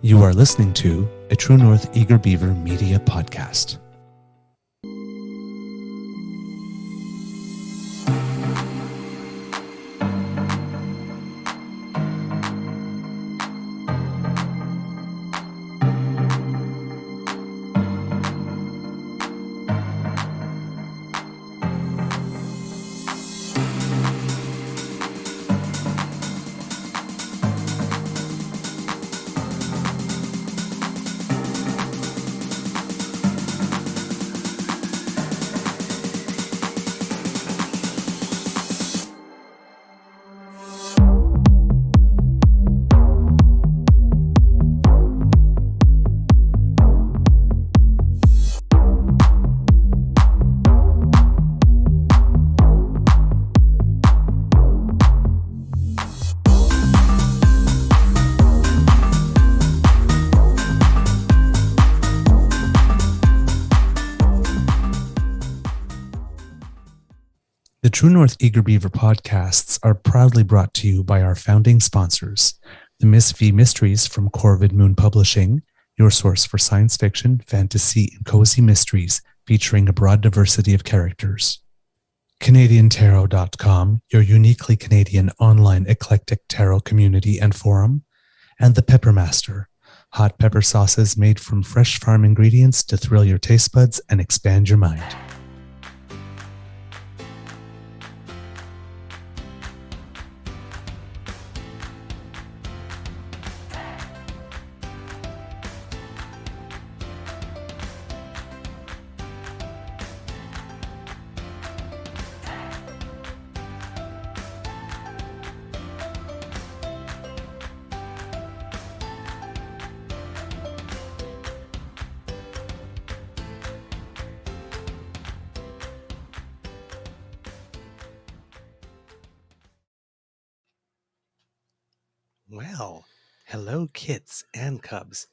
You are listening to a True North Eager Beaver media podcast. The True North Eager Beaver podcasts are proudly brought to you by our founding sponsors, the Miss V Mysteries from Corvid Moon Publishing, your source for science fiction, fantasy, and cozy mysteries featuring a broad diversity of characters. CanadianTarot.com, your uniquely Canadian online eclectic tarot community and forum, and the Peppermaster, hot pepper sauces made from fresh farm ingredients to thrill your taste buds and expand your mind. Well, hello kids and cubs,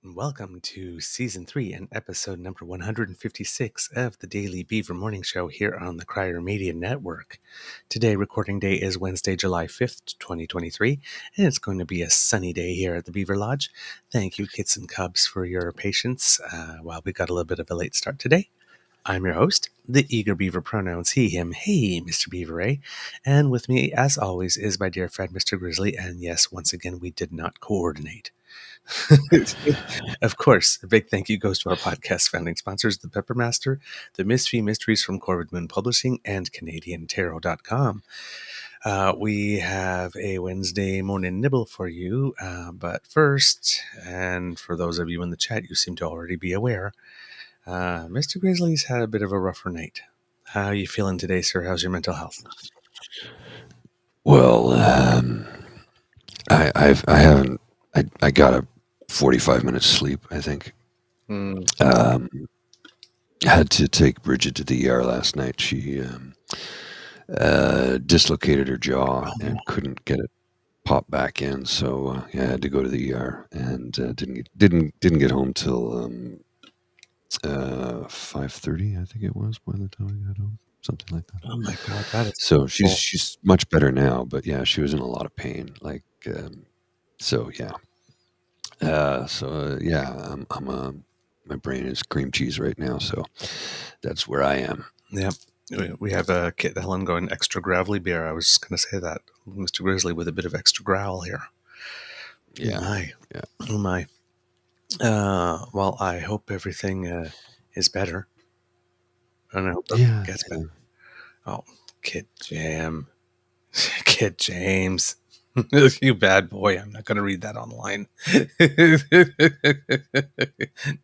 and welcome to Season 3 and Episode number 156 of the Daily Beaver Morning Show here on the Crier Media Network. Today, recording day is Wednesday, July 5th, 2023, and it's going to be a sunny day here at the Beaver Lodge. Thank you, kids and cubs, for your patience while we got a little bit of a late start today. I'm your host, the Eager Beaver, pronouns he, him, hey, Mr. Beaver, eh? And with me, as always, is my dear friend, Mr. Grizzly, and yes, once again, we did not coordinate. Of course, a big thank you goes to our podcast founding sponsors, the Peppermaster, the Miss V Mysteries from Corvid Moon Publishing, and CanadianTarot.com. We have a Wednesday morning nibble for you, but first, and for those of you in the chat, you seem to already be aware, Mr. Grizzly's had a bit of a rougher night. How are you feeling today, sir? How's your mental health? Well, I got a 45 minutes sleep, I think. I had to take Bridget to the ER last night. She dislocated her jaw and couldn't get it popped back in, so I had to go to the ER and didn't get home till 5:30, I think it was, by the time I got home, something like that. Oh my God, that is so she's much better now, but yeah, she was in a lot of pain. My brain is cream cheese right now, so that's where I am. Yep. We have Kit Helen going extra gravelly beer. I was just going to say that, Mr. Grizzly, with a bit of extra growl here. Yeah. Oh my. Yeah. Oh my. Well, I hope everything is better. And I hope it gets better. Oh, Kid James. You bad boy. I'm not going to read that online.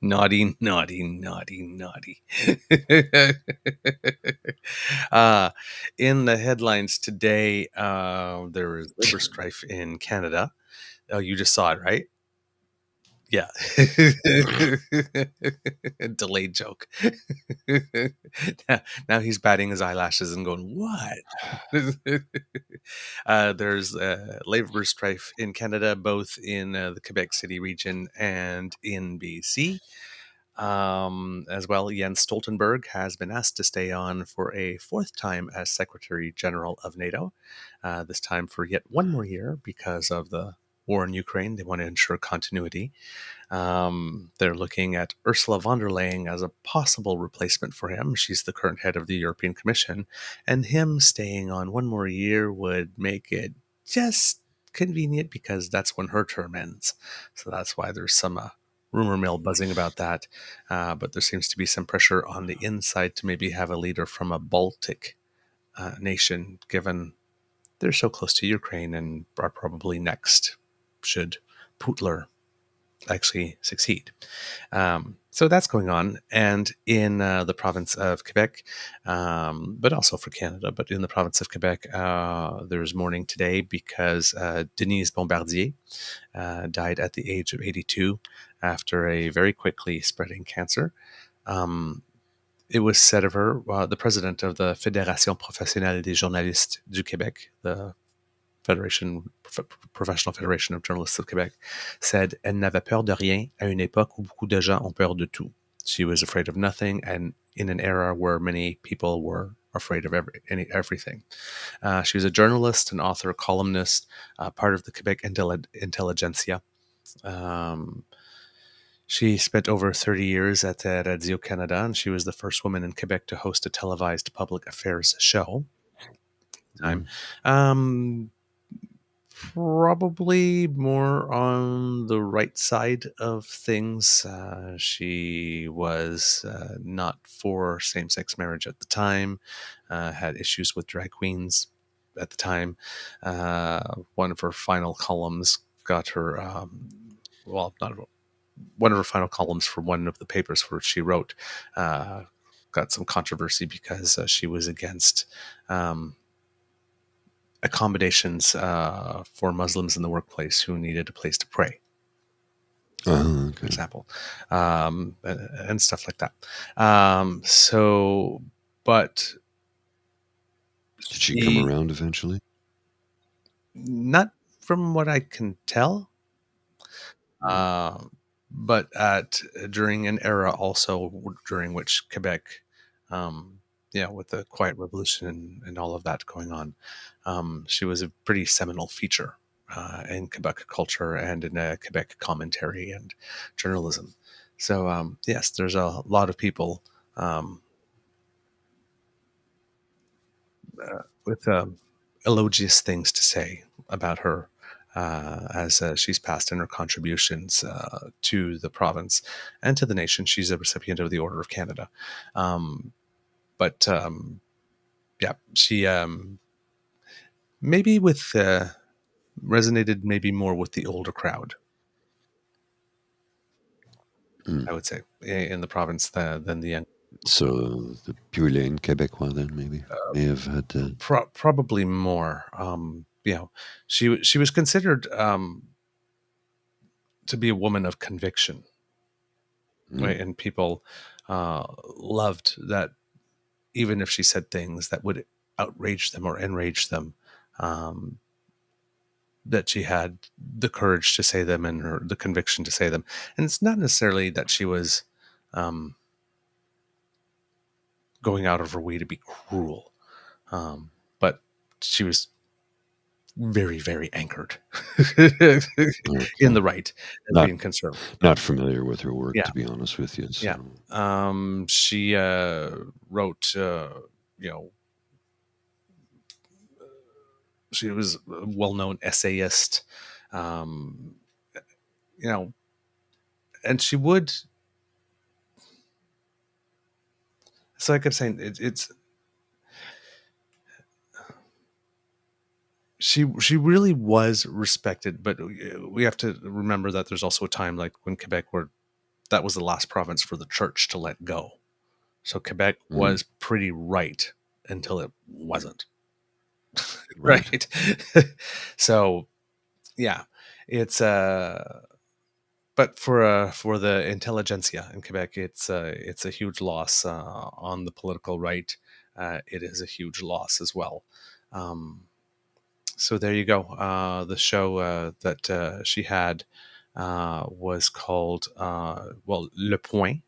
Naughty. In the headlines today, there is labor strife in Canada. Oh, you just saw it, right? Yeah. Delayed joke. Now he's batting his eyelashes and going, what? There's labor strife in Canada, both in the Quebec City region and in BC. As well, Jens Stoltenberg has been asked to stay on for a fourth time as Secretary General of NATO, this time for yet one more year because of the war in Ukraine. They want to ensure continuity. They're looking at Ursula von der Leyen as a possible replacement for him. She's the current head of the European Commission, and him staying on one more year would make it just convenient because that's when her term ends. So that's why there's some rumor mill buzzing about that. But there seems to be some pressure on the inside to maybe have a leader from a Baltic nation, given they're so close to Ukraine and are probably next should Putler actually succeed. So that's going on. And in the province of Quebec, but also for Canada, but in the province of Quebec, there's mourning today because Denise Bombardier died at the age of 82 after a very quickly spreading cancer. It was said of her, the president of the Fédération professionnelle des journalistes du Québec, the Professional Federation of Journalists of Quebec, said, Elle n'avait peur de rien à une époque où beaucoup de gens ont peur de tout. She was afraid of nothing, and in an era where many people were afraid of everything. She was a journalist, an author, a columnist, part of the Quebec intelligentsia. She spent over 30 years at Radio-Canada, and she was the first woman in Quebec to host a televised public affairs show. Time. Probably more on the right side of things. She was not for same-sex marriage at the time, had issues with drag queens at the time. One of her final columns got her, well, not one of her final columns for one of the papers for which she wrote got some controversy because she was against accommodations for Muslims in the workplace who needed a place to pray, Okay. for example, and stuff like that. But Did she come around eventually? Not from what I can tell. But during an era also during which Quebec, with the Quiet Revolution and all of that going on, she was a pretty seminal feature in Quebec culture and in Quebec commentary and journalism. So yes, there's a lot of people with elogious things to say about her as she's passed in her contributions to the province and to the nation. She's a recipient of the Order of Canada. But yeah, she maybe resonated maybe more with the older crowd, I would say, in the province than the young. So the pure laine Québécois then maybe may have had Probably more. She was considered to be a woman of conviction, right? And people loved that, even if she said things that would outrage them or enrage them, that she had the courage to say them and the conviction to say them. And it's not necessarily that she was going out of her way to be cruel, but she was very, very anchored in the right as being conservative. Not familiar with her work, to be honest with you. So. Yeah. She wrote, she was a well-known essayist, and she would. So like I'm saying, it's she really was respected, but we have to remember that there's also a time like when Quebec where that was the last province for the church to let go. So Quebec was pretty right until it wasn't. Right. So yeah, it's but for the intelligentsia in Quebec, it's a huge loss on the political right. It is a huge loss as well. So there you go. The show that she had was called Le Point,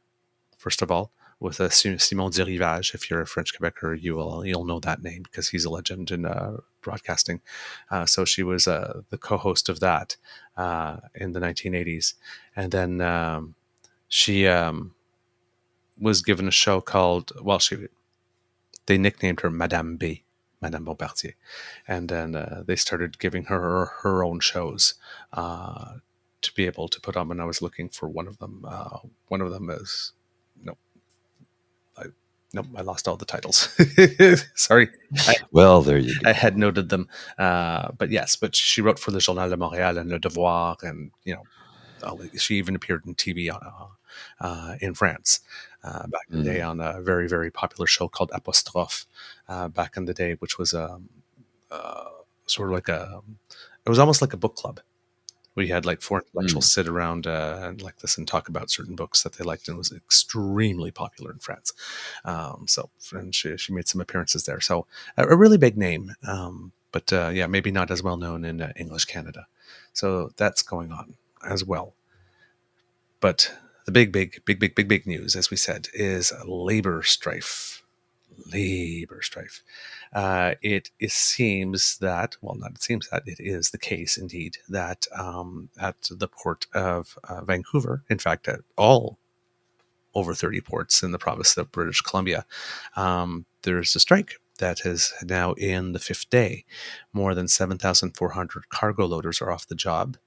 first of all, with Simon Dirivage. If you're a French Quebecer, you'll know that name because he's a legend in broadcasting. So she was the co-host of that in the 1980s, and then she was given a show called they nicknamed her Madame B. Madame Bombardier, and then they started giving her own shows to be able to put on. And I was looking for one of them. One of them is no, I, no, I lost all the titles. Sorry, Well, there you I go. had noted them, but yes, but she wrote for the Journal de Montréal and Le Devoir, and she even appeared in TV in France back in the day on a very, very popular show called Apostrophe back in the day, which was uh, sort of like it was almost like a book club. We had like four intellectuals Mm. sit around and like this and talk about certain books that they liked, and it was extremely popular in France. And she made some appearances there. So a really big name, but yeah, maybe not as well known in English Canada. So that's going on as well. But the big news, as we said, is labor strife. Labor strife. It seems that, well, not it seems that, it is the case indeed that at the port of Vancouver, in fact, at all over 30 ports in the province of British Columbia, there's a strike that is now in the fifth day. More than 7,400 cargo loaders are off the job.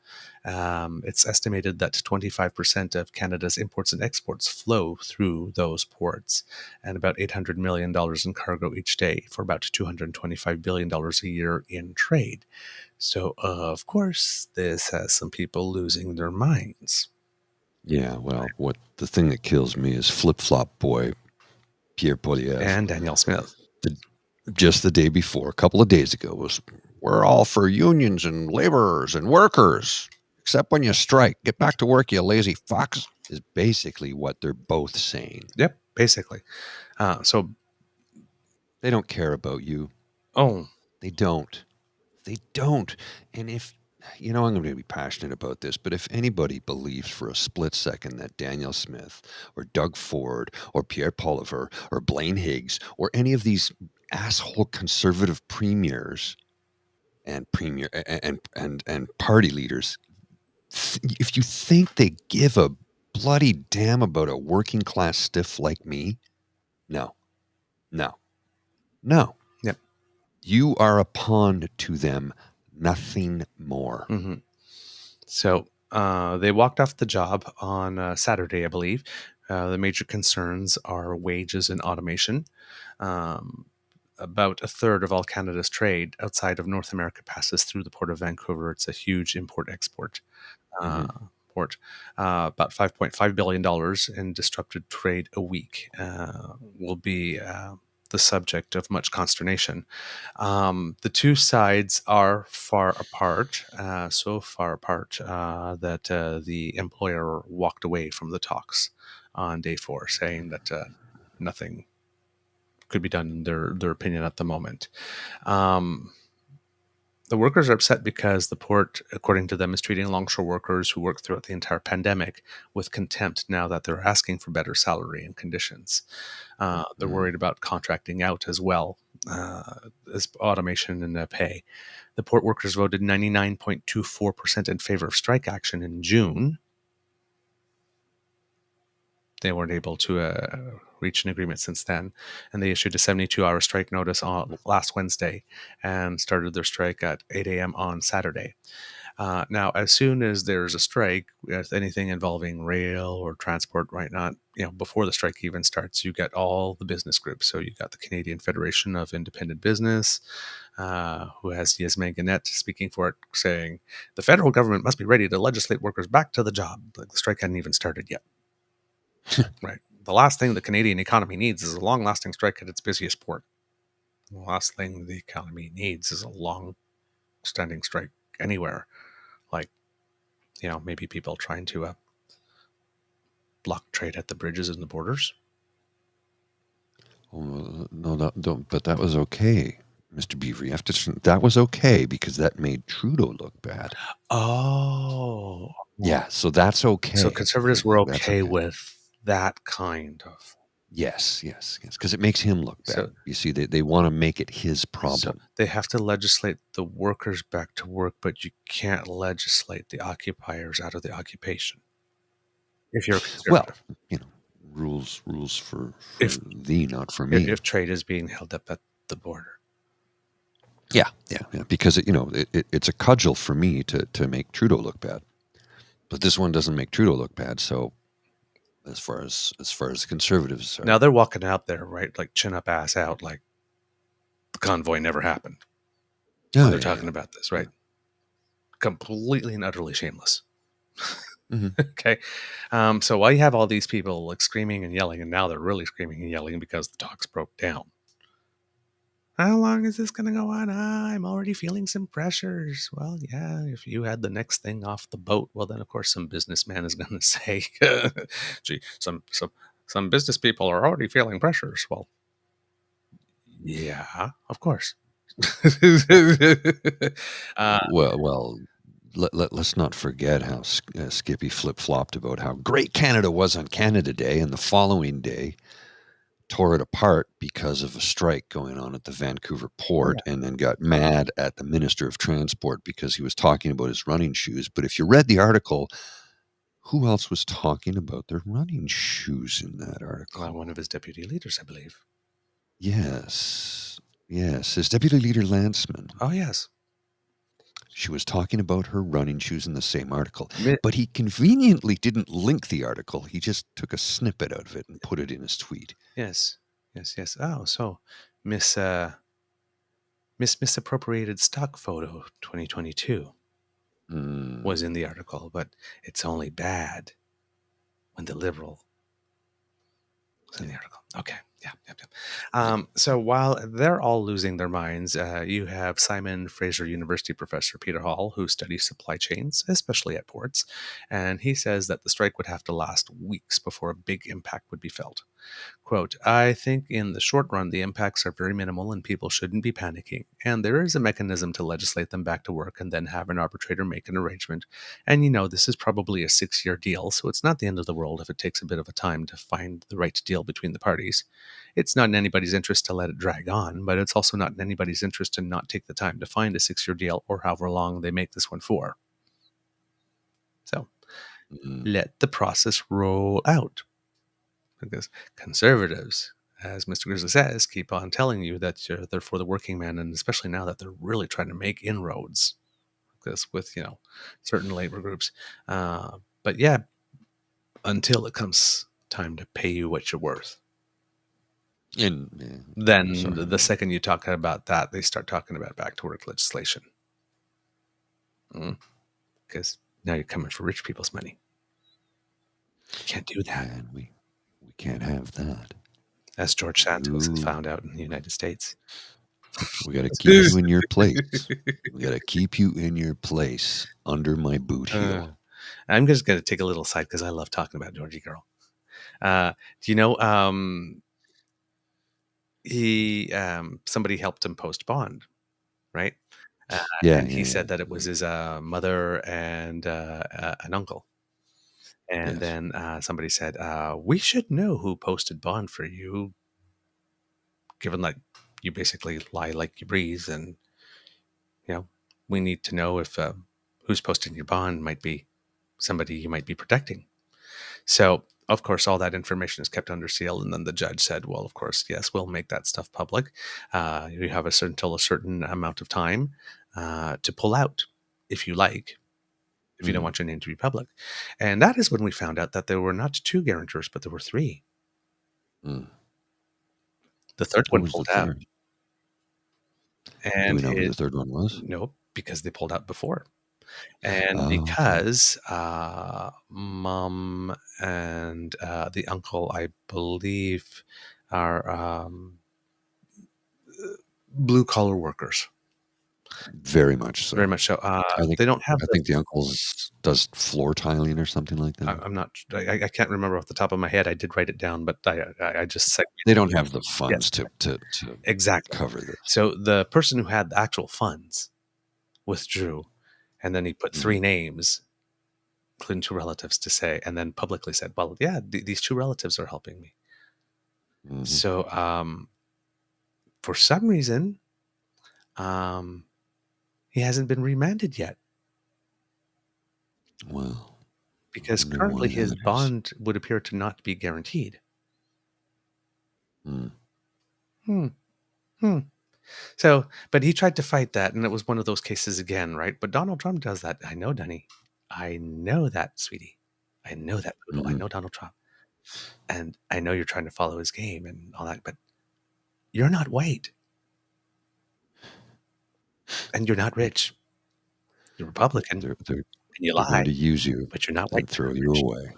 It's estimated that 25% of Canada's imports and exports flow through those ports, and about $800 million in cargo each day for about $225 billion a year in trade. So, of course, this has some people losing their minds. Yeah, well, what the thing that kills me is Flip Flop Boy Pierre Poilievre. And Danielle Smith. The, just the day before, a couple of days ago, was we're all for unions and laborers and workers, except when you strike. Get back to work, you lazy fucks, is basically what they're both saying. Yep, basically. So, They don't care about you. oh, They don't. They don't. And if, you know, I'm going to be passionate about this, but if anybody believes for a split second that Daniel Smith or Doug Ford or Pierre Poilievre or Blaine Higgs or any of these asshole conservative premiers and and party leaders, if you think they give a bloody damn about a working class stiff like me, no, no, no. yep. You are a pawn to them, nothing more. Mm-hmm. So they walked off the job on Saturday, I believe. The major concerns are wages and automation. Um, about a third of all Canada's trade outside of North America passes through the port of Vancouver. It's a huge import-export uh, Mm-hmm. port. About $5.5 billion in disrupted trade a week will be the subject of much consternation. The two sides are far apart, so far apart that the employer walked away from the talks on day 4, saying that nothing could be done in their opinion at the moment. Um, the workers are upset because the port, according to them, is treating longshore workers who worked throughout the entire pandemic with contempt now that they're asking for better salary and conditions. They're worried about contracting out as well as automation and pay. The port workers voted 99.24% in favor of strike action in June. They weren't able to reach an agreement since then, and they issued a 72-hour strike notice on last Wednesday and started their strike at 8 a.m. on Saturday. Now, as soon as there's a strike, with anything involving rail or transport, right? Not before the strike even starts, you get all the business groups. So you got the Canadian Federation of Independent Business, who has Yasmin Gannett speaking for it, saying the federal government must be ready to legislate workers back to the job. Like the strike hadn't even started yet. Right. The last thing the Canadian economy needs is a long-lasting strike at its busiest port. The last thing the economy needs is a long-standing strike anywhere. Like, maybe people trying to block trade at the bridges and the borders. Oh, no, don't. But that was okay, Mr. Beaver. You have to. That was okay because that made Trudeau look bad. Oh. Yeah, so that's okay. So conservatives were That's okay okay. with that kind of. Yes, because it makes him look bad. So, You see, they want to make it his so problem. they have to legislate the workers back to work, but you can't legislate the occupiers out of the occupation if you're a Well, conservative. you know, rules If for thee, not for me. if trade is being held up at the border. Yeah, because it's a cudgel for me to make Trudeau look bad. But this one doesn't make Trudeau look bad. So as far as the conservatives Now are, they're walking out there, right, like chin up, ass out, like the convoy never happened when oh they're yeah, talking yeah, about this, yeah. right? Completely and utterly shameless. Hmm. Okay. So while you have all these people like screaming and yelling, and now they're really screaming and yelling because the talks broke down. How long is this going to go on? I'm already feeling some pressures. Well, yeah, if you had the next thing off the boat, well, then of course some businessman is going to say, "Gee, some business people are already feeling pressures." Well, yeah, of course. uh, Well, let's not forget how Skippy flip flopped about how great Canada was on Canada Day, and the following day tore it apart because of a strike going on at the Vancouver oh port, yeah, and then got mad at the Minister of Transport because he was talking about his running shoes. But if you read the article, who else was talking about their running shoes in that one of article? his deputy leaders, I believe. Yes, his deputy leader Lanceman. Oh yes, She was talking about her running shoes in the same article, Mi- but he conveniently didn't link the article. He just took a snippet out of it and put it in his tweet. yes, yes. Oh, so Miss Misappropriated Stock Photo 2022 was in Mm, the article, but it's only bad when the liberal was in the yeah. article. Okay. Yeah. Yep. Yep. So while they're all losing their minds, you have Simon Fraser University professor Peter Hall, who studies supply chains, especially at ports, and he says that the strike would have to last weeks before a big impact would be felt. Quote, I think in the short run, the impacts are very minimal and people shouldn't be panicking. And there is a mechanism to legislate them back to work and then have an arbitrator make an arrangement. And this is probably a 6 year deal, so it's not the end of the world if it takes a bit of a time to find the right deal between the parties. It's not in anybody's interest to let it drag on, but it's also not in anybody's interest to not take the time to find a 6 year deal or however long they make this one for. So Mm, let the process roll out. Because conservatives, as Mr. Grizzly says, keep on telling you that they're for the working man, and especially now that they're really trying to make inroads with certain labor groups. But yeah, until it comes time to pay you what you're worth, then sorry. the second you talk about that, they start talking about back to work legislation. Because now you're coming for rich people's money. You can't do Yeah, that, and we can't have that. as George Santos has No, found out in the United States. we got to keep you in your place. We got to keep you in your place under my boot Uh, heel. I'm just going to take a little side because I love talking about Georgie Girl. Do you know he somebody helped him post bond, right? Uh, Yeah, and yeah, he yeah. said that it was his mother and an uncle. And Yes. then somebody said, "We should know who posted bond for you, given that you basically lie like you breathe, and you know we need to know if who's posting your bond might be somebody you might be protecting." So, of course, all that information is kept under seal. And then the judge said, well, of course, yes, we'll make that stuff public. You have until a certain amount of time to pull out if you like, if you don't Mm, want your name to be public. And that is when we found out that there were not two guarantors, but there were three. mm. The third Who one was the pulled out. third? Do And we know who the third one was? nope, because they pulled out before. And Oh, okay. because mom and the uncle, I believe, are blue collar workers, Very much very so. much so. I think They don't have I the. think the uncle's does floor tiling or something like that. I'm not. I can't remember off the top of my head. I did write it down, but I just said They don't have the yes, funds to exactly. cover this. So the person who had the actual funds withdrew, and then he put three Mm, names, including two relatives, to say, and then publicly said, "Well, yeah, these two relatives are helping me." Mhm. So, for some reason, um, he hasn't been remanded yet Well, I because wonder why currently his that is. bond would appear to not be guaranteed. Hmm. Hmm. Hmm. So, but he tried to fight that, and it was one of those cases again, right? But Donald Trump does that. I know, Dunny. I know that, sweetie. I know that poodle. I Mhm. know Donald Trump. And I know you're trying to follow his game and all that, but you're not white and you're not rich. You're Republican They're and you they're going lie, to use you but you're not white and and you're throw not you rich. away.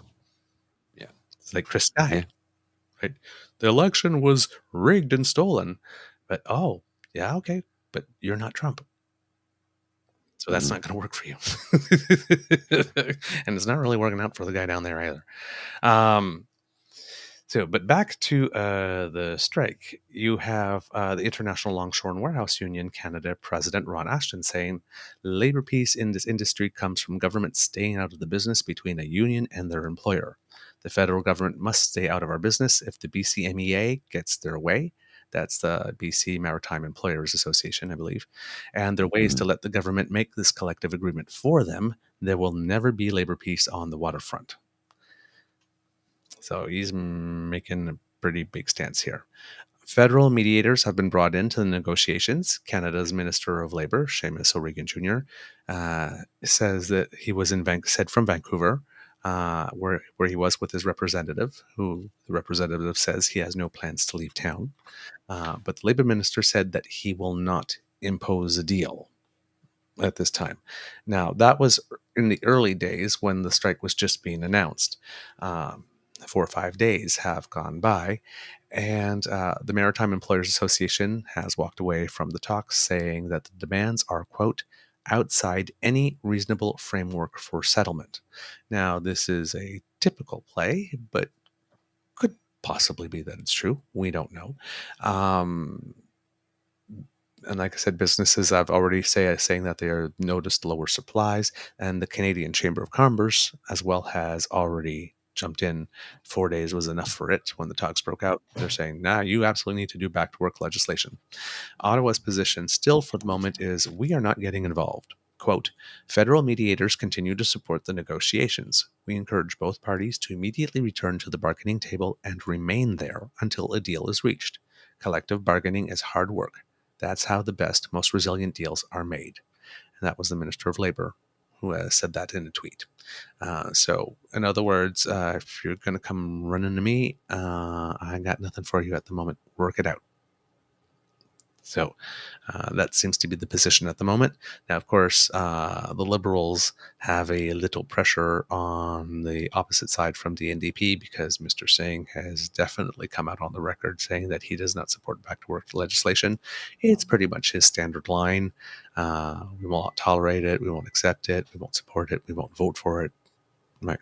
Yeah. It's like Chris Sky, Yeah. right? The election was rigged and stolen. But oh, yeah, okay. But you're not Trump. So that's Mhm. not going to work for you. And it's not really working out for the guy down there either. Um, So, but back to the strike, you have the International Longshore and Warehouse Union Canada President Ron Ashton saying labor peace in this industry comes from government staying out of the business between a union and their employer. The federal government must stay out of our business if the BCMEA gets their way. That's the BC Maritime Employers Association, I believe. And their ways to Mhm. let the government make this collective agreement for them. There will never be labor peace on the waterfront. So he's making a pretty big stance here. Federal mediators have been brought into the negotiations. Canada's Minister of Labour, Seamus O'Regan Jr., says that he was said from Vancouver, where he was with his representative, who the representative says he has no plans to leave town. But the Labour minister said that he will not impose a deal at this time. Now, that was in the early days when the strike was just being announced. Um, 4 or 5 days have gone by, and the Maritime Employers Association has walked away from the talks, saying that the demands are, quote, outside any reasonable framework for settlement. Now, this is a typical play, but could possibly be that it's true. We don't know. Um, and like I said, businesses I've already saying that they are noticed lower supplies, and the Canadian Chamber of Commerce as well has already jumped in. 4 days was enough for it when the talks broke out. They're saying, "Nah, you absolutely need to do back to work legislation." Ottawa's position, still for the moment, is we are not getting involved. Quote, federal mediators continue to support the negotiations. We encourage both parties to immediately return to the bargaining table and remain there until a deal is reached. Collective bargaining is hard work. That's how the best, most resilient deals are made. And that was the Minister of Labour who said that in a tweet. So, in other words, if you're going to come running to me, I got nothing for you at the moment. Work it out. So that seems to be the position at the moment. Now, of course, the Liberals have a little pressure on the opposite side from the NDP because Mr. Singh has definitely come out on the record saying that he does not support back to work legislation. It's pretty much his standard line. We will not tolerate it. We won't accept it. We won't support it. We won't vote for it. Right.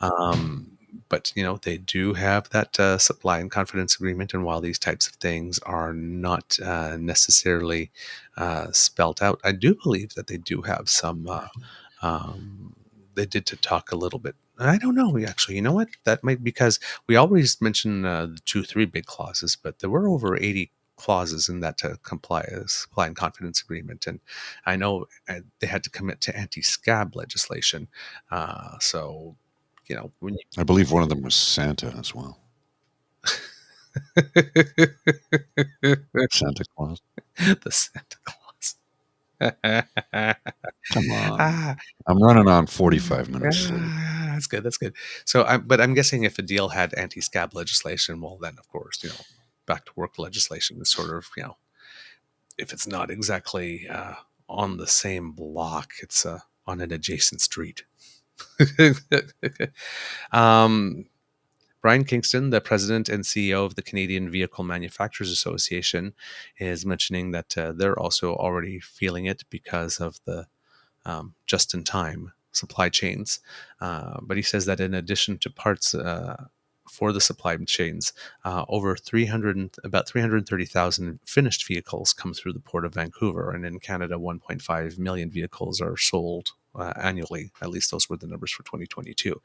Um, but they do have that supply and confidence agreement, and while these types of things are not necessarily spelt out, I do believe that they do have some. Um, they did to talk a little bit. I don't know actually. You know what? That might because we always mention the 2, 3 big clauses, but there were over 80 clauses in that supply and confidence agreement, and I know they had to commit to anti-scab legislation. So, when I believe one of them was Santa as well. the Santa Claus. Santa Claus. Come on. ah, I'm running on 45 minutes sleep. that's good. That's good. So, but I'm guessing if a deal had anti-scab legislation, well, then of course, back to work legislation is sort of, if it's not exactly on the same block, it's on an adjacent street. um, Brian Kingston, the president and CEO of the Canadian Vehicle Manufacturers Association, is mentioning that they're also already feeling it because of the just in time supply chains. But he says that in addition to parts for the supply chains, about 330,000 finished vehicles come through the port of Vancouver. And in Canada, 1.5 million vehicles are sold annually. At least those were the numbers for 2022.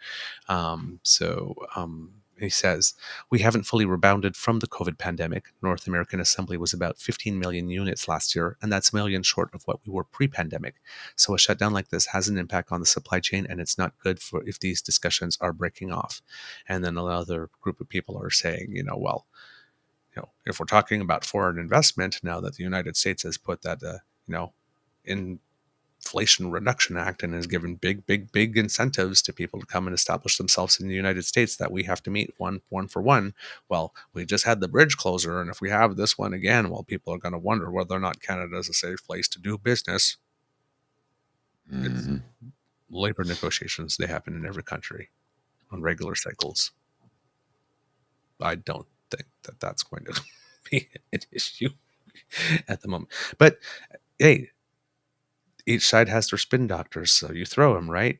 He says, "We haven't fully rebounded from the COVID pandemic. North American assembly was about 15 million units last year, and that's a million short of what we were pre-pandemic. So a shutdown like this has an impact on the supply chain, and it's not good for if these discussions are breaking off." And then another group of people are saying, well, if we're talking about foreign investment, now that the United States has put that, in Inflation Reduction Act and has given big, big, big incentives to people to come and establish themselves in the United States that we have to meet one for one. Well, we just had the bridge closure, and if we have this one again, well, people are going to wonder whether or not Canada is a safe place to do business. It's Hmm. labor negotiations. They happen in every country on regular cycles. I don't think that that's going to be an issue at the moment. But hey, each side has their spin doctors, so you throw them, right?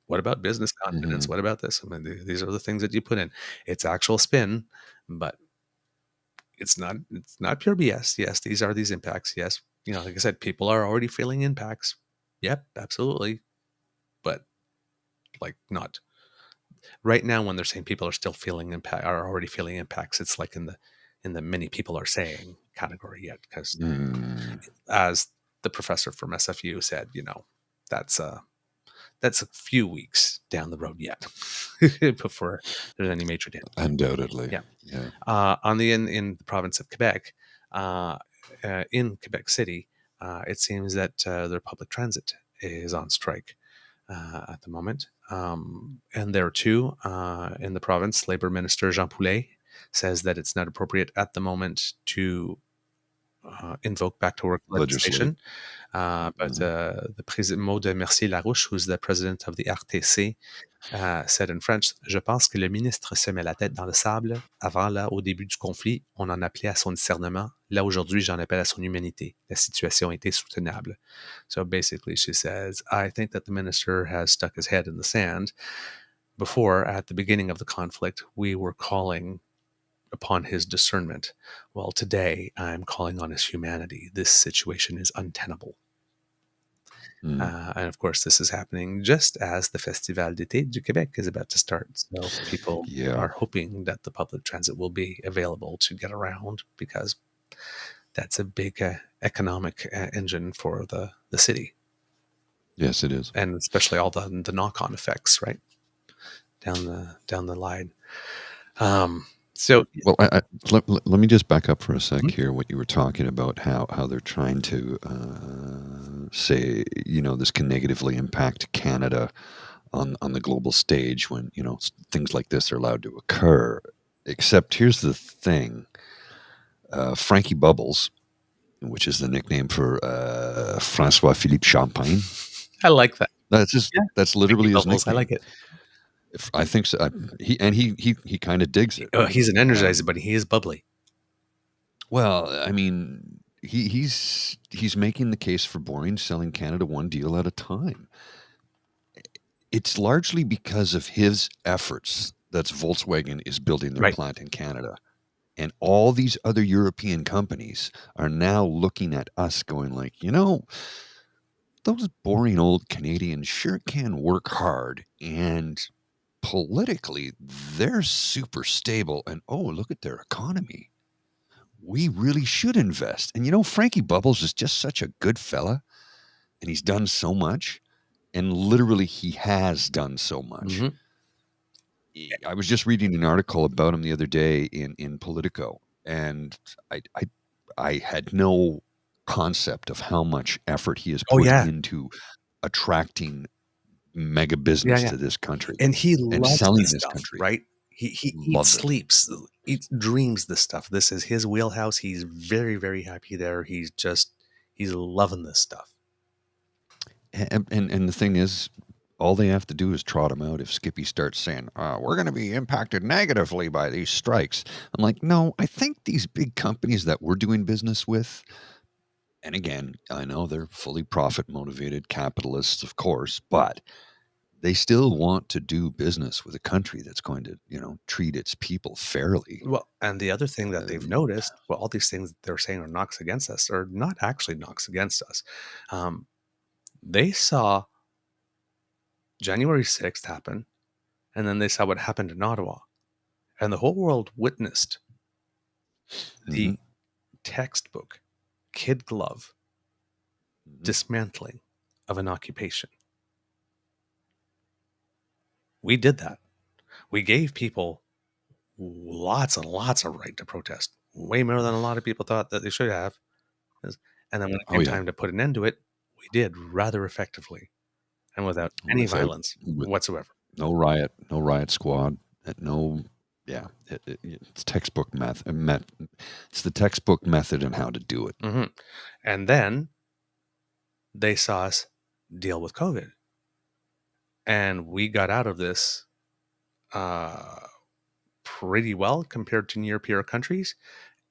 What about business confidence? Hmm. What about this? I mean, these are the things that you put in. It's actual spin, but it's not pure BS. Yes, these are these impacts. Yes, like I said, people are already feeling impacts. Yep, absolutely. But like not right now when they're saying people are still feeling impact are already feeling impacts, it's like in the many people are saying category yet, because Mm. as the professor from SFU said, that's that's a few weeks down the road yet before there's any major damage. Undoubtedly. Yeah. Yeah. In the province of Quebec, uh, in Quebec City, it seems that their public transit is on strike at the moment. And there too, in the province, Labor Minister Jean Poulet says that it's not appropriate at the moment to invoke back to work Legislate. legislation. But Mhm. the president Maud Mercier-Larouche, who's the president of the RTC, said in French, "Je pense que le ministre se met la tête dans le sable. Avant, là, au début du conflit, on en appelait à son discernement. Là, aujourd'hui, j'en appelle à son humanité. La situation était soutenable." So basically, she says, "I think that the minister has stuck his head in the sand. Before, at the beginning of the conflict, we were calling upon his discernment. Well, today, I'm calling on his humanity. This situation is untenable." Mm. And of course, this is happening just as the Festival d'été du Québec is about to start. So people Yeah. are hoping that the public transit will be available to get around, because that's a big economic engine for the city, Yes, it is. and especially all the knock-on effects, right, down the line. Um, so Well, let me just back up for a sec mhm. here. What you were talking about, how they're trying to say, this can negatively impact Canada on the global stage when things like this are allowed to occur. Except here's the thing: Frankie Bubbles, which is the nickname for Francois Philippe Champagne. I like that. Yeah, That's Mickey literally his Bubbles. I like nickname. it. If I think so, he kind of digs it. He's an energizer, but he is bubbly. Well, I mean, he's making the case for boring, selling Canada one deal at a time. It's largely because of his efforts that Volkswagen is building their Right. plant in Canada. And all these other European companies are now looking at us going like, those boring old Canadians sure can work hard and politically they're super stable and oh, look at their economy. We really should invest. And Frankie Bubbles is just such a good fella and he's done so much. And literally, he has done so much. Hmm. I was just reading an article about him the other day in Politico, and I, I, I had no concept of how much effort he has Oh put yeah, into attracting mega yeah, business yeah. to this country And he and loves selling this this stuff, country. right? He eats, Loves it. sleeps, eats, dreams this stuff. This is his wheelhouse. He's very, very happy there. He's loving this stuff. And the thing is, all they have to do is trot him out if Skippy starts saying, we're going to be impacted negatively by these strikes. I'm like, no, I think these big companies that we're doing business with, and again, I know they're fully profit motivated capitalists, of course, but they still want to do business with a country that's going to, treat its people fairly. Well, and the other thing that they've Um, noticed, well, all these things that they're saying are knocks against us are not actually knocks against us. Um, they saw January 6th happen, and then they saw what happened in Ottawa. And the whole world witnessed Hmm. the textbook kid glove Hmm. dismantling of an occupation. We did that. We gave people lots and lots of right to protest, way more than a lot of people thought that they should have. And then when it Oh came yeah, time to put an end to it, we did rather effectively and without any without violence with whatsoever. no riot squad, no. Yeah, it's textbook it's the textbook method and how to do it. Hmm. And then they saw us deal with COVID, and we got out of this uh, pretty well compared to near peer countries.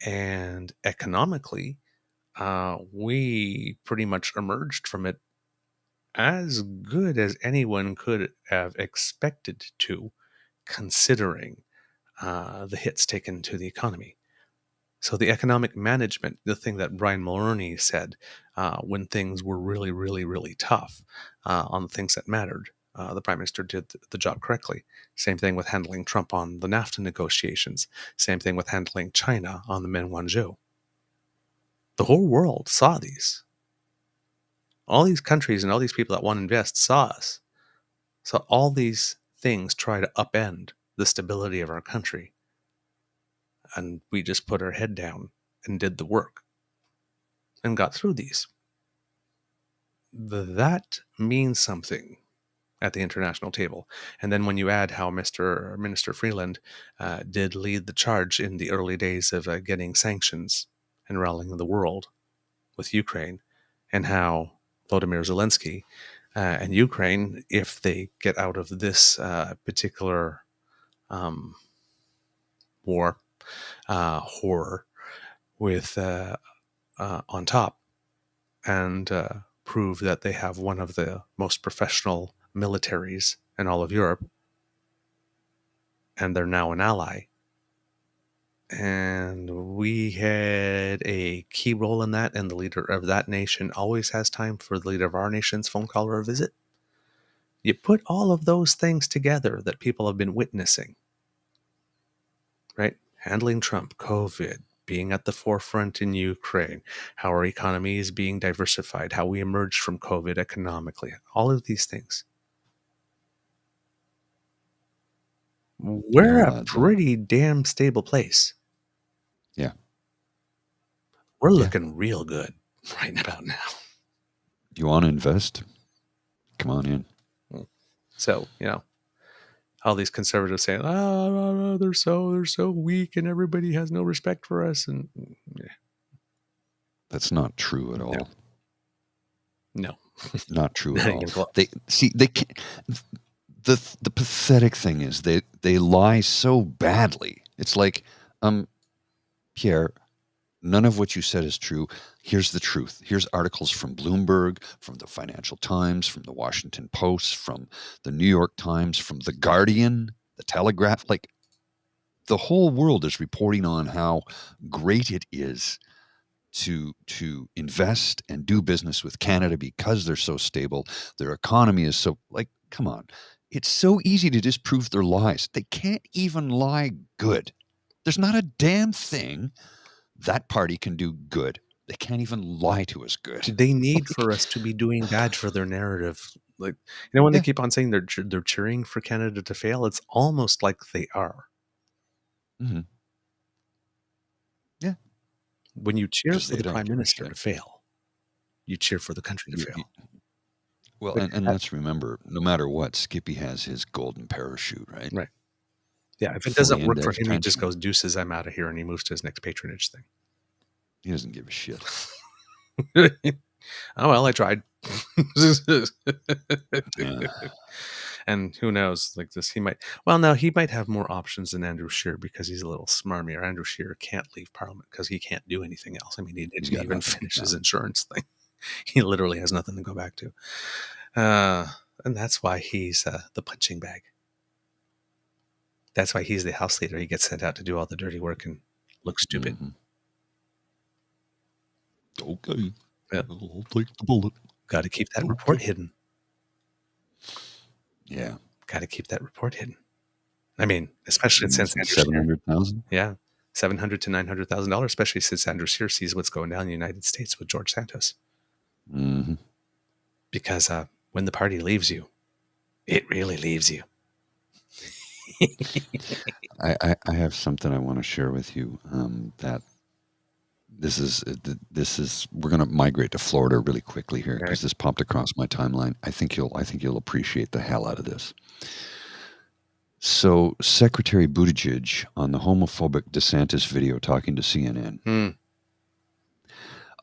And economically, we pretty much emerged from it as good as anyone could have expected to, considering the hits taken to the economy. So the economic management, the thing that Brian Mulroney said when things were really, really, really tough on the things that mattered, the prime minister did the job correctly. Same thing with handling Trump on the NAFTA negotiations. Same thing with handling China on the Menwanzhou. The whole world saw these. All these countries and all these people that want to invest saw us. So all these things try to upend the stability of our country. And we just put our head down and did the work and got through these. That means something at the international table. And then when you add how Mr. Minister Freeland did lead the charge in the early days of getting sanctions and rallying the world with Ukraine, and how Volodymyr Zelensky and Ukraine, if they get out of this particular um, war horror with on top, and prove that they have one of the most professional militaries in all of Europe, and they're now an ally. And we had a key role in that, and the leader of that nation always has time for the leader of our nation's phone call or a visit. You put all of those things together that people have been witnessing, right? Handling Trump, COVID, being at the forefront in Ukraine, how our economy is being diversified, how we emerged from COVID economically, all of these things. It We're all a adds up. pretty damn stable place. Yeah, We're yeah. looking real good right about now. You want to invest? Come on in. So, all these conservatives saying, "Oh, they're so weak, and everybody has no respect for us," and That's not true at no, all. no, Not true at not all. even close. They can't. The pathetic thing is they lie so badly. It's like, um, Pierre, none of what you said is true. Here's the truth. Here's articles from Bloomberg, from the Financial Times, from the Washington Post, from the New York Times, from the Guardian, the Telegraph. Like the whole world is reporting on how great it is to invest and do business with Canada because they're so stable. Their economy is so, like, come on. It's so easy to disprove their lies. They can't even lie good. There's not a damn thing that party can do good. They can't even lie to us good. They need Like, for us to be doing bad for their narrative. Like, when they yeah. keep on saying they're cheering for Canada to fail, it's almost like they are. Hmm. Yeah. When you cheer Because for they the don't prime give a minister shit. to fail, you cheer for the country to fail. Well, Like, and let's remember, no matter what, Skippy has his golden parachute, right? right? Yeah. If it doesn't Fully work for indexed him, he just pension. goes deuces. I'm out of here, and he moves to his next patronage thing. He doesn't give a shit. Oh well, I tried. Yeah. And who knows? Like this, he might. Well, no, he might have more options than Andrew Scheer because he's a little smarmier. Andrew Scheer can't leave Parliament because he can't do anything else. I mean, he He's didn't got even nothing. finish his No. insurance thing. He literally has nothing to go back to, uh, and that's why he's the punching bag. That's why he's the house leader. He gets sent out to do all the dirty work and look stupid. Hmm. Okay. Yeah. I'll take the bullet. Got to keep that report Okay. hidden. Yeah. Got to keep that report hidden. I mean, especially You since said Andrew's here. 700,000? Yeah, $700 to $900,000, especially since Andrew here sees what's going down in the United States with George Santos. Mhm. Because when the party leaves you, it really leaves you. I have something I wanna share with you, that this is we're gonna migrate to Florida really quickly here Okay. because this popped across my timeline. I think you'll appreciate the hell out of this. So, Secretary Buttigieg on the homophobic DeSantis video talking to CNN. Hmm.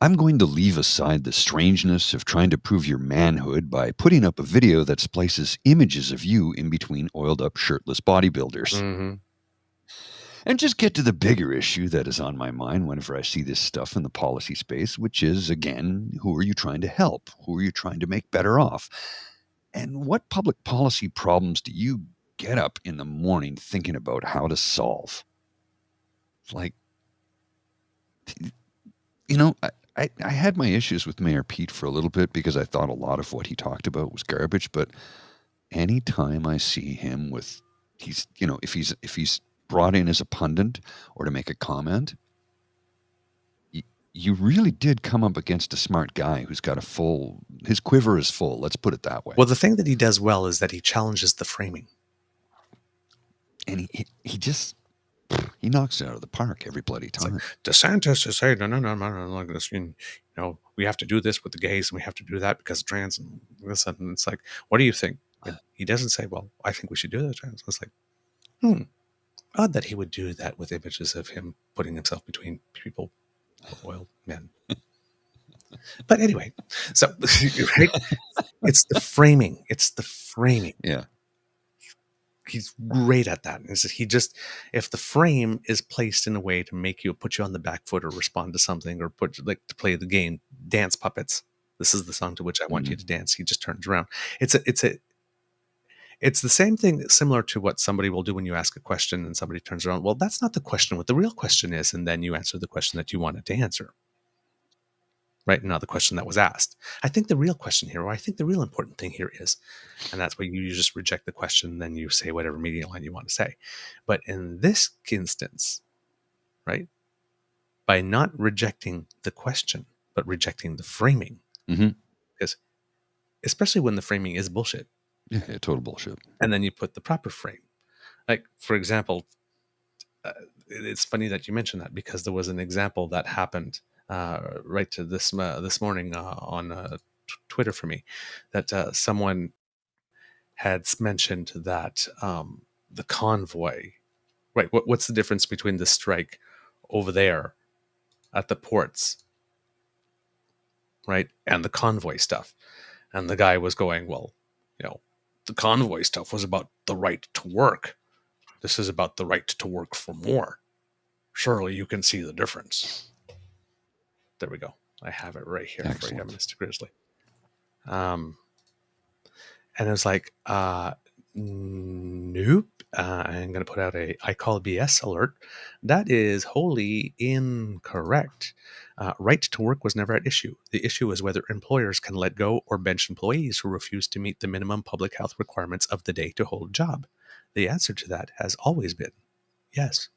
I'm going to leave aside the strangeness of trying to prove your manhood by putting up a video that splices images of you in between oiled up shirtless bodybuilders. Mm-hmm. And just get to the bigger issue that is on my mind whenever I see this stuff in the policy space, which is, again, who are you trying to help? Who are you trying to make better off? And what public policy problems do you get up in the morning thinking about how to solve? Like, you know, I had my issues with Mayor Pete for a little bit because I thought a lot of what he talked about was garbage. But anytime I see him with, if he's brought in as a pundit or to make a comment, you really did come up against a smart guy who's got his quiver is full. Let's put it that way. Well, the thing that he does well is that he challenges the framing. And he just, he knocks it out of the park every bloody It's like time. DeSantis is saying, no, like this. We have to do this with the gays, and we have to do that because trans and this. And it's like, what do you think? And he doesn't say, well, I think we should do that trans. It's like, odd that he would do that with images of him putting himself between people, oil men. But anyway, so right, it's the framing. It's the framing. Yeah. He's great at that. He just, if the frame is placed in a way to make you put you on the back foot or respond to something or put like to play the game, dance puppets. This is the song to which I want you to dance. He just turns around. It's the same thing, similar to what somebody will do when you ask a question and somebody turns around. Well, that's not the question. What the real question is, and then you answer the question that you wanted to answer. Right, not the question that was asked. I think the real question here, or I think the real important thing here is, and that's why you just reject the question, and then you say whatever media line you want to say. But in this instance, right, by not rejecting the question, but rejecting the framing, because especially when the framing is bullshit, Yeah, total bullshit. and then you put the proper frame. Like, for example, it's funny that you mentioned that because there was an example that happened right to this morning on Twitter for me, that someone had mentioned that the convoy, right? What's the difference between the strike over there at the ports, right, and the convoy stuff? And the guy was going, well, the convoy stuff was about the right to work. This is about the right to work for more. Surely you can see the difference. There we go. I have it right here for you, Excellent. Mr. Grizzly. And it was like, nope. I'm going to put out a I call BS alert. That is wholly incorrect. Right to work was never at issue. The issue is whether employers can let go or bench employees who refuse to meet the minimum public health requirements of the day to hold a job. The answer to that has always been yes.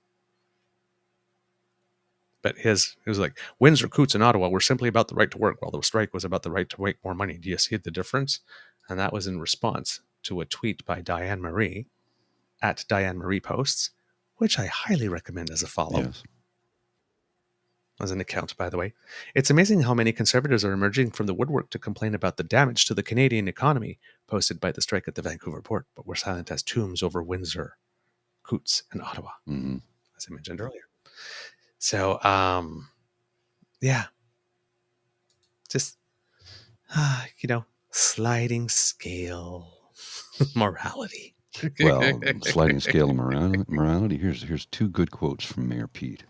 But it was like Windsor, Coots, and Ottawa were simply about the right to work, while the strike was about the right to make more money. Do you see the difference? And that was in response to a tweet by Diane Marie at Diane Marie Posts, which I highly recommend as a follow. Yes. As an account, by the way. It's amazing how many conservatives are emerging from the woodwork to complain about the damage to the Canadian economy posted by the strike at the Vancouver port, but were silent as tombs over Windsor, Coots, and Ottawa, as I mentioned earlier. So, yeah, just, sliding scale morality. Well, sliding scale of morality. Here's two good quotes from Mayor Pete.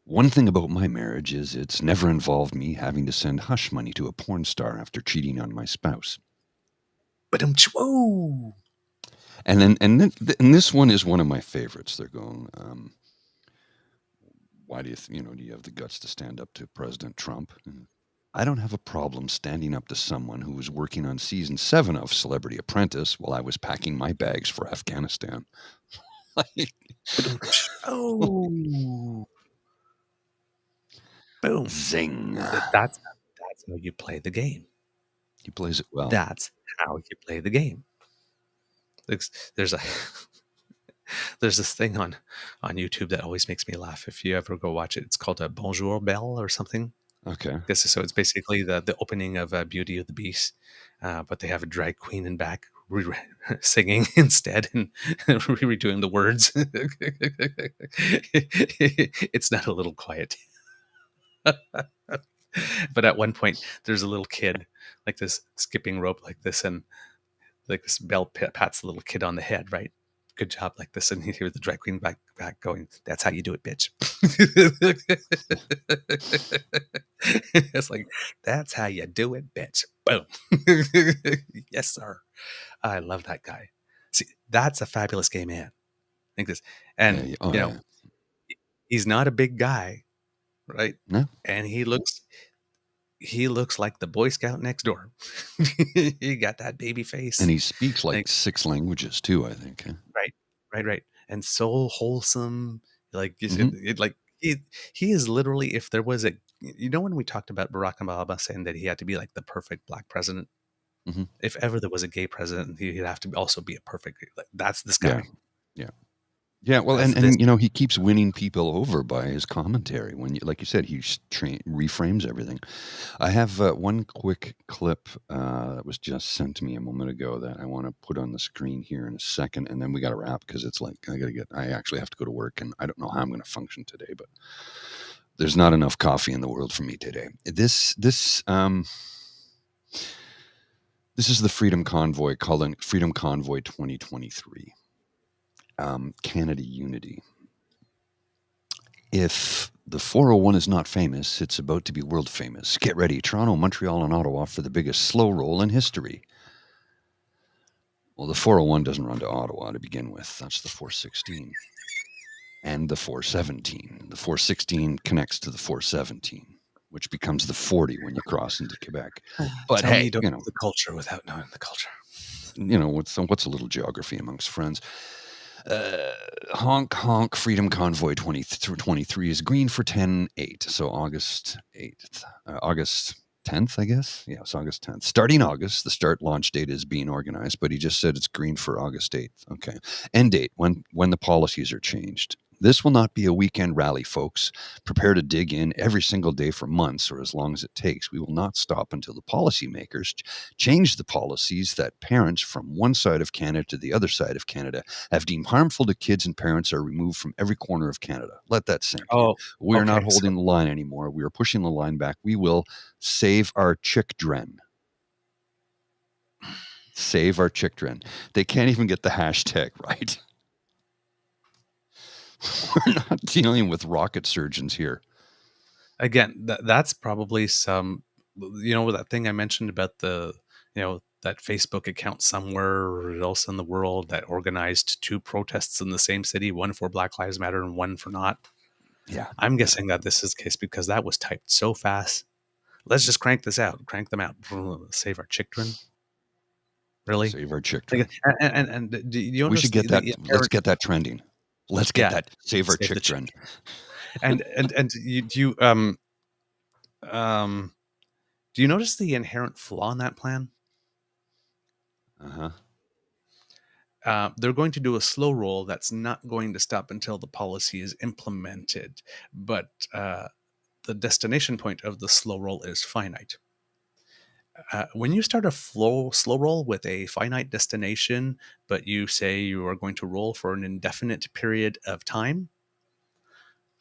One thing about my marriage is it's never involved me having to send hush money to a porn star after cheating on my spouse. But whoa. And this one is one of my favorites. They're going, why do do you have the guts to stand up to President Trump? I don't have a problem standing up to someone who was working on season 7 of Celebrity Apprentice while I was packing my bags for Afghanistan. Like, Ba-dum-tsh. Oh, boom. zing. That's how you play the game. He plays it well. That's how you play the game. There's a there's this thing on YouTube that always makes me laugh. If you ever go watch it, it's called a Bonjour Belle or something. Okay. This is so it's basically the opening of Beauty of the Beast, but they have a drag queen in back singing instead and redoing the words. It's not a little quiet, but at one point there's a little kid like this skipping rope like this, and like this bell pats the little kid on the head, right? Good job, like this, and you hear the drag queen back going, "That's how you do it, bitch." It's like, that's how you do it, bitch. Boom. Yes, sir. I love that guy. See, that's a fabulous gay man. Think this, Yeah. and Oh, yeah. he's not a big guy, right? No. And he looks like the Boy Scout next door. He got that baby And face, he speaks like like 6 languages too, I think. Huh? right, right, and so wholesome. Like you said, Mhm. like he is literally, if there was a, when we talked about Barack Obama saying that he had to be like the perfect black president, Mhm. if ever there was a gay president, he'd have to also be a perfect. Like, that's this Yeah. guy. Yeah. Yeah, well, That's this. and he keeps winning people over by his commentary. When you, like you said, he reframes everything. I have one quick clip that was just sent to me a moment ago that I want to put on the screen here in a second, and then we got to wrap because it's like I actually have to go to work, and I don't know how I'm going to function today, but there's not enough coffee in the world for me today. This is the Freedom Convoy, calling Freedom Convoy 2023. Canada Unity. If the 401 is not famous, it's about to be world famous. Get ready. Toronto, Montreal, and Ottawa for the biggest slow roll in history. Well, the 401 doesn't run to Ottawa to begin with. That's the 416 and the 417. The 416 connects to the 417, which becomes the 40 when you cross into Quebec. But Tell me hey, you don't know the culture without knowing the culture. what's a little geography amongst friends? Honk honk Freedom Convoy 20 through 23 is green for 10/8. So August 8th. August 10th, I guess. Yeah, it's August 10th. Starting August, the start launch date is being organized, but he just said it's green for August 8th. Okay. End date when the policies are changed. This will not be a weekend rally, folks. Prepare to dig in every single day for months or as long as it takes. We will not stop until the policymakers change the policies that parents from one side of Canada to the other side of Canada have deemed harmful to kids, and parents are removed from every corner of Canada. Let that sink in. Oh, We are not okay. So holding the line anymore. We are pushing the line back. We will save our children. Save our children. They can't even get the hashtag right. We're not dealing with rocket surgeons here. again, that's probably some, that thing I mentioned about that Facebook account somewhere else in the world that organized two protests in the same city, one for Black Lives Matter and one for not. Yeah. I'm Yeah. guessing that this is the case because that was typed so fast. Let's just crank this out, crank them out, save our children. Really? Save our Like, children. and do you We should notice get that. the Let's inherent? get that trending. Let's get Yeah, that. Save our save the children. children. And um do you notice the inherent flaw in that plan? Uh huh. They're going to do a slow roll that's not going to stop until the policy is implemented, but the destination point of the slow roll is finite. When you start a slow roll with a finite destination, but you say you are going to roll for an indefinite period of time,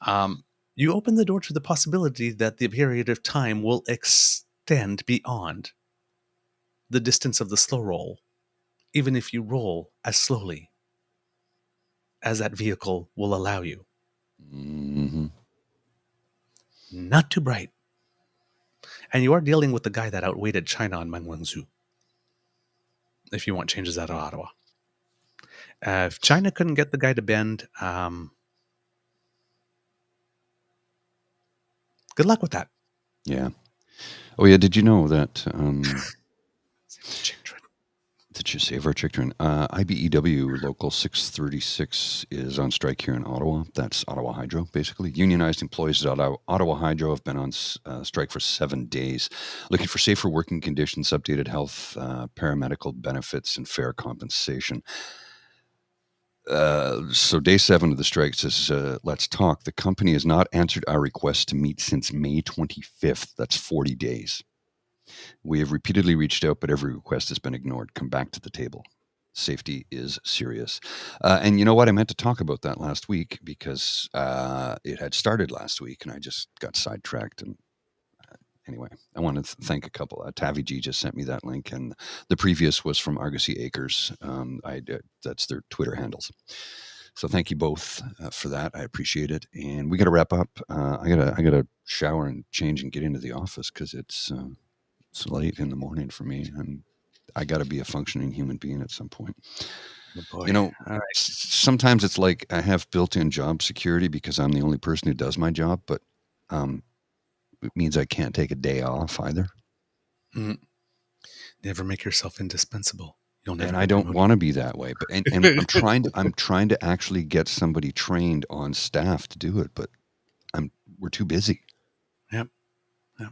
um, you open the door to the possibility that the period of time will extend beyond the distance of the slow roll, even if you roll as slowly as that vehicle will allow you. Hmm. Not too bright. And you are dealing with the guy that outweighted China on Manguangzhou, if you want changes out of Ottawa. If China couldn't get the guy to bend, good luck with that. Yeah. Oh yeah. Did you know that Save the children. Did you save our chicken? IBEW Local 636 is on strike here in Ottawa. That's Ottawa Hydro, basically. Unionized employees at Ottawa Hydro have been on strike for 7 days, looking for safer working conditions, updated health, paramedical benefits, and fair compensation. So day 7 of the strike says, let's talk. The company has not answered our request to meet since May 25th. That's 40 days. We have repeatedly reached out, but every request has been ignored. Come back to the table. Safety is serious. And you know what? I meant to talk about that last week because it had started last week and I just got sidetracked. And anyway, I want to thank a couple. Tavi G just sent me that link, and the previous was from Argosy Acres. That's their Twitter handles. So thank you both for that. I appreciate it. And we got to wrap up. I gotta shower and change and get into the office because it's late in the morning for me, and I got to be a functioning human being at some point. Oh boy. You know, All right. sometimes it's like I have built-in job security because I'm the only person who does my job, but um, it means I can't take a day off either. Mm. Never make yourself indispensable. You'll never And I get don't promoted. want to be that way. But and I'm trying to actually get somebody trained on staff to do it, but we're too busy. Yep. Yep.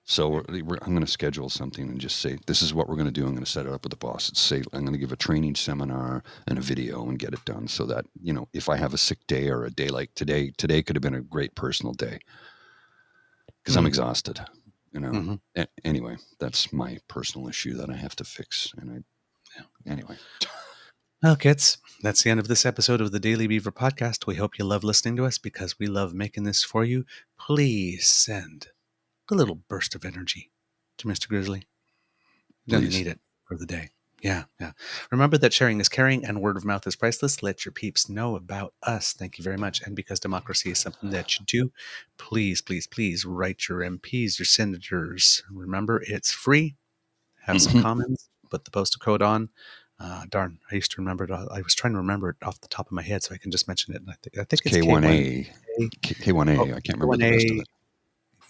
So I'm going to schedule something and just say, this is what we're going to do. I'm going to set it up with the boss. I'm going to give a training seminar and a video and get it done so that, if I have a sick day or a day like today could have been a great personal day because I'm Mm. exhausted, Mm-hmm. Anyway, that's my personal issue that I have to fix. Anyway. Well, kids, that's the end of this episode of the Daily Beaver podcast. We hope you love listening to us because we love making this for you. Please send a little burst of energy to Mr. Grizzly. You're going to Please. need it for the day. Yeah, yeah. Remember that sharing is caring and word of mouth is priceless. Let your peeps know about us. Thank you very much. And because democracy is something that you do, please, please, please write your MPs, your senators. Remember, it's free. Have some comments. Put the postal code on. Darn, I used to remember it. I was trying to remember it off the top of my head, so I can just mention it. And I think it's K1. K1A. K1A. I can't remember the rest of K1A. it.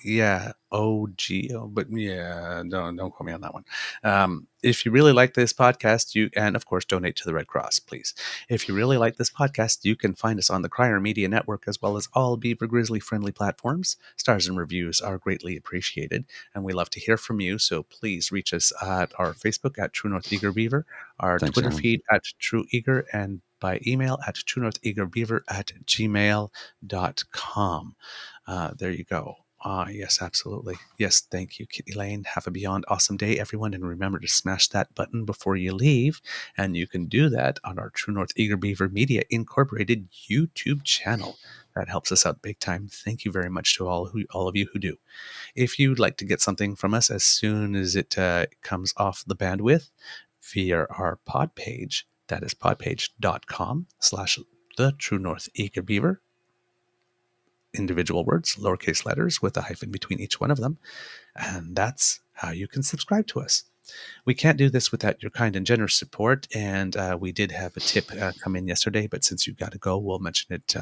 Yeah, OGO, but yeah, don't quote me on that one. If you really like this podcast, and of course donate to the Red Cross, please. If you really like this podcast, you can find us on the Crier Media Network as well as all Beaver Grizzly friendly platforms. Stars and reviews are greatly appreciated, and we love to hear from you. So please reach us at our Facebook at True North Eager Beaver, our Thanks, Twitter Alan. feed at True Eager, and by email at truenortheagerbeaver@gmail.com. There you go. Yes, absolutely. Yes, thank you, Kitty Lane. Have a beyond awesome day, everyone. And remember to smash that button before you leave. And you can do that on our True North Eager Beaver Media Incorporated YouTube channel. That helps us out big time. Thank you very much to all of you who do. If you'd like to get something from us as soon as it comes off the bandwidth via our pod page, that is podpage.com/the True North Eager Beaver. Individual words, lowercase letters with a hyphen between each one of them. And that's how you can subscribe to us. We can't do this without your kind and generous support. And we did have a tip come in yesterday, but since you got to go, we'll mention it,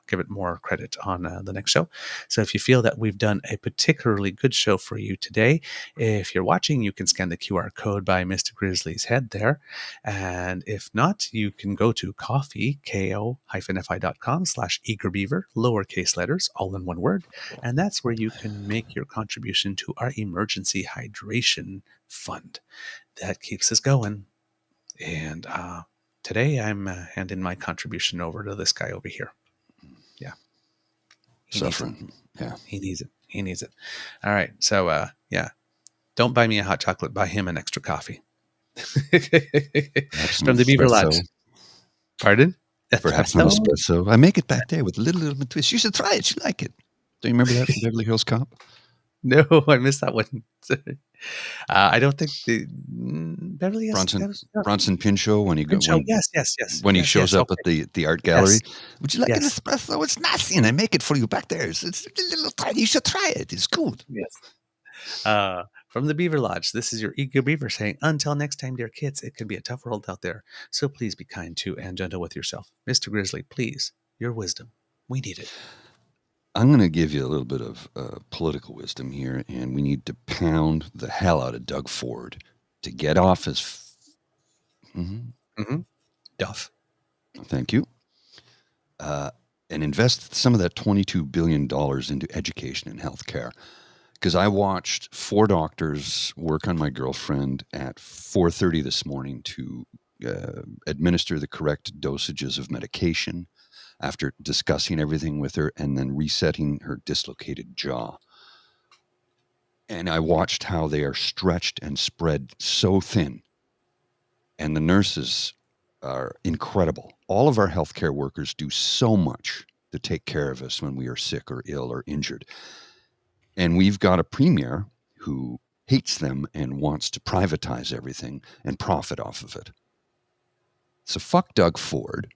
give it more credit on the next show. So if you feel that we've done a particularly good show for you today, if you're watching, you can scan the QR code by Mr. Grizzly's head there. And if not, you can go to ko-fi.com/eagerbeaver, lowercase letters, all in one word. And that's where you can make your contribution to our emergency hydration fund. That keeps us going. And today I'm handing my contribution over to this guy over here. Yeah. He Suffering. Yeah. needs it. He needs it. All right. So, yeah. Don't buy me a hot chocolate. Buy him an extra coffee. Perhaps some From the Beaver espresso. Lodge. Pardon? Perhaps some espresso. I make it back there with a little bit of twist. You should try it. You like it. Do you remember that from Beverly Hills Cop? No, I missed that one. I don't think the Beverly Bronson Pinchot when he yes. when he Yes, shows up okay. at the art gallery. Yes. Would you like an Yes. espresso? It's nothing. I make it for you back there. It's a little tiny. You should try it. It's good. Yes. From the Beaver Lodge, this is your Eager Beaver saying, until next time, dear kids, it can be a tough world out there. So please be kind to and gentle with yourself. Mr. Grizzly, please, your wisdom. We need it. I'm going to give you a little bit of political wisdom here, and we need to pound the hell out of Doug Ford to get off his Mm-hmm. Duff. Thank you. And invest some of that $22 billion into education and healthcare. Because I watched 4 doctors work on my girlfriend at 4:30 this morning to administer the correct dosages of medication after discussing everything with her and then resetting her dislocated jaw. And I watched how they are stretched and spread so thin. And the nurses are incredible. All of our healthcare workers do so much to take care of us when we are sick or ill or injured. And we've got a premier who hates them and wants to privatize everything and profit off of it. So fuck Doug Ford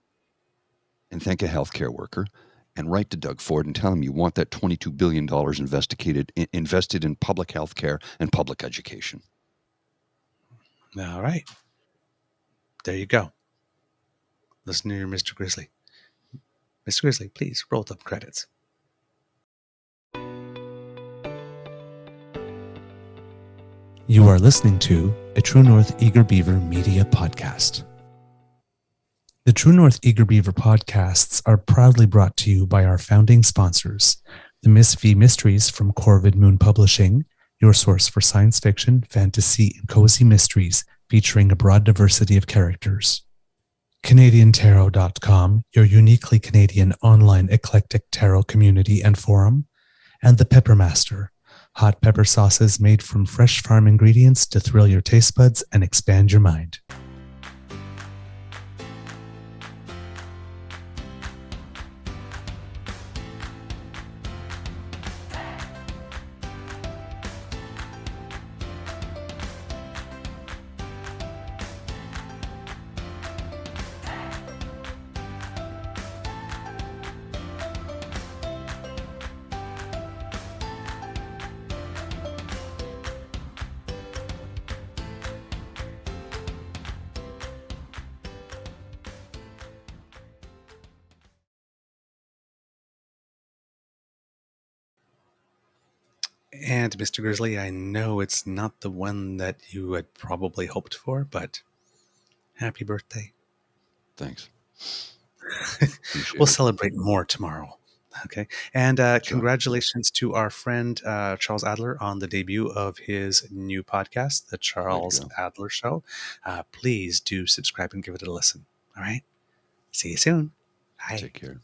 and thank a healthcare worker and write to Doug Ford and tell him you want that $22 billion invested in public healthcare and public education. All right. There you go. Listen to your Mr. Grizzly. Mr. Grizzly, please roll the credits. You are listening to a True North Eager Beaver Media Podcast. The True North Eager Beaver podcasts are proudly brought to you by our founding sponsors, the Miss V Mysteries from Corvid Moon Publishing, your source for science fiction, fantasy, and cozy mysteries featuring a broad diversity of characters. CanadianTarot.com, your uniquely Canadian online eclectic tarot community and forum, and The Peppermaster, hot pepper sauces made from fresh farm ingredients to thrill your taste buds and expand your mind. And Mr. Grizzly, I know it's not the one that you had probably hoped for, but happy birthday. Thanks. We'll celebrate more tomorrow. Okay. And congratulations to our friend Charles Adler on the debut of his new podcast, The Charles Adler Show. Please do subscribe and give it a listen. All right. See you soon. Bye. Take care.